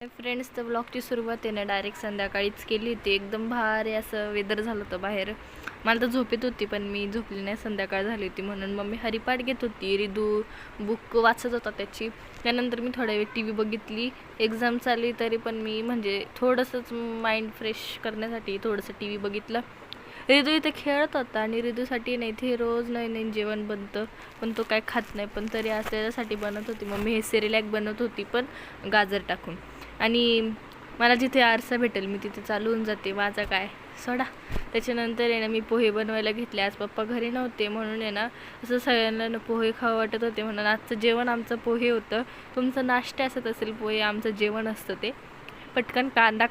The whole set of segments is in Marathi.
फ्रेंड्स, तर ब्लॉगची सुरुवात आहे ना डायरेक्ट संध्याकाळीच केली होती. एकदम भारी असं वेदर झालं होतं बाहेर. मला तर झोपेत होती पण मी झोपली नाही, संध्याकाळ झाली होती म्हणून. मम्मी हरिपाठ घेत होती, रिदू बुक वाचत होता त्याची. त्यानंतर मी थोड्या वेळ टी व्ही बघितली. एक्झाम चालली तरी पण मी म्हणजे थोडंसंच माइंड फ्रेश करण्यासाठी थोडंसं टी व्ही बघितलं. रिदू इथे खेळत होता आणि रिदूसाठी नाही इथे रोज नवीन जेवण बनतं, पण तो काय खात नाही. पण तरी आज त्याच्यासाठी बनत होती मम्मी. हे सेरेलॅक बनत होती पण गाजर टाकून. आणि मला जिथे आरसा भेटेल मी तिथे चालवून जाते, माझा काय सोडा. त्याच्यानंतर आहे ना मी पोहे बनवायला घेतले. आज पप्पा घरी नव्हते म्हणून आहे ना असं सगळ्यांना पोहे खावं वाटत होते म्हणून आजचं जेवण आमचं पोहे होतं. तुमचं नाश्ता असत असेल पोहे, आमचं जेवण असतं ते. पटकन कांदा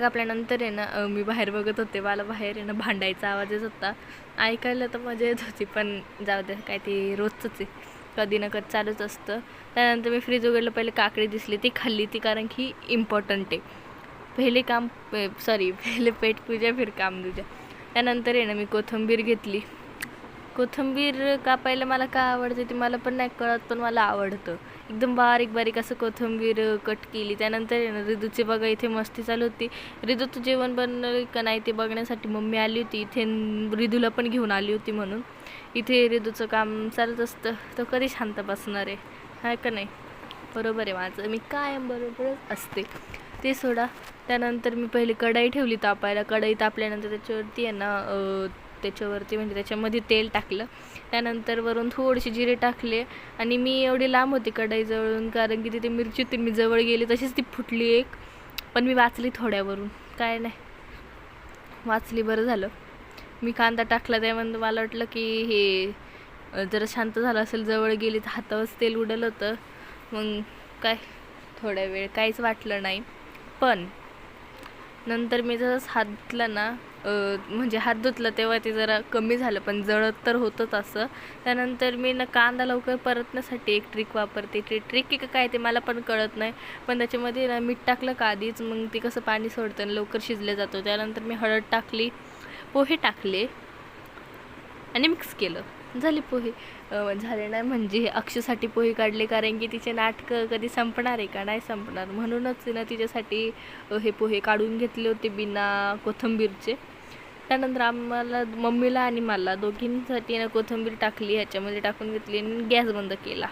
कापल्यानंतर आहे ना मी बाहेर बघत होते. मला बाहेर आहे ना भांडायचा आवाज येत होता. ऐकायला तर मजा येत होती पण जाऊ दे, काय ते रोजचंच आहे, कधी ना कधी चालूच असतं. त्यानंतर मी फ्रीज उघडलं, पहिले काकडी दिसली ती खाल्ली ती, कारण की इम्पॉर्टंट आहे. पहिले पेट पूजा फिर काम दूजा. त्यानंतर आहे ना मी कोथिंबीर घेतली. कोथिंबीर कापायला मला का आवडते ते मला पण नाही कळत, पण मला आवडतं. एकदम बारीक बारीक असं कोथिंबीर कट केली. त्यानंतर आहे ना रिदूची बघा इथे मस्ती चालू होती. रिदूचं जेवण बनलं का नाही ते बघण्यासाठी मम्मी आली होती इथे. रिदूला पण घेऊन आली होती म्हणून. इथे रिदूचं काम चालत असतं, तो कधी शांत बसणार आहे का नाही? बरोबर आहे माझं, मी कायम बरोबरच असते. ते सोडा. त्यानंतर मी पहिले कढई ठेवली तापायला. कढई तापल्यानंतर त्याच्यावरती आहे ना म्हणजे त्याच्यामध्ये तेल टाकलं. त्यानंतर वरून थोडेसे जिरे टाकले. आणि मी एवढी लांब होती कढई जवळून, कारण की तिथे मिरची होती. मी जवळ गेली तशीच ती फुटली एक, पण मी वाचली थोड्यावरून. काय नाही, वाचली, बरं झालं. मी कांदा टाकला त्यामध्ये मला वाटलं की हे जरा शांत झालं असेल, जवळ गेली तर हातावरच तेल उडलं होतं. मग काय थोड्या वेळ काहीच वाटलं नाही. पण नंतर मी जसं हात धुतला ना म्हणजे हात धुतला तेव्हा ते जरा कमी झालं, पण जळत तर होतंच असं. त्यानंतर मी ना कांदा लवकर परतण्यासाठी एक ट्रिक वापरते. ते ट्रिक आहे का काय ते मला पण कळत नाही, पण त्याच्यामध्ये ना मीठ टाकलं का आधीच, मग ते कसं पाणी सोडतं आणि लवकर शिजलं जातं. त्यानंतर मी हळद टाकली, पोहे टाकले आणि मिक्स केलं, झाले पोहे. झाले नाही म्हणजे अक्षसाठी पोहे काढले, कारण की तिचे नाटकं कधी संपणार आहे का नाही संपणार, म्हणूनच ना तिच्यासाठी हे पोहे काढून घेतले होते बिना कोथिंबीरचे. त्यानंतर आम्हाला, मम्मीला आणि मला दोघींसाठी ना कोथिंबीर टाकली, ह्याच्यामध्ये टाकून घेतली आणि गॅस बंद केला.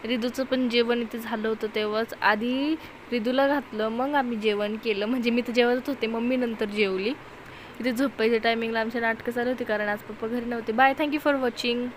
रिदूचं पण जेवण इथे झालं होतं तेव्हाच. आधी रिदूला घातलं मग आम्ही जेवण केलं, म्हणजे मी तर जेवतच होते, मम्मी नंतर जेवली. इथे झोपायच्या टायमिंगला आमच्या नाटकं चालू होती, कारण आज पप्पा घरी नव्हते. Bye, thank you for watching.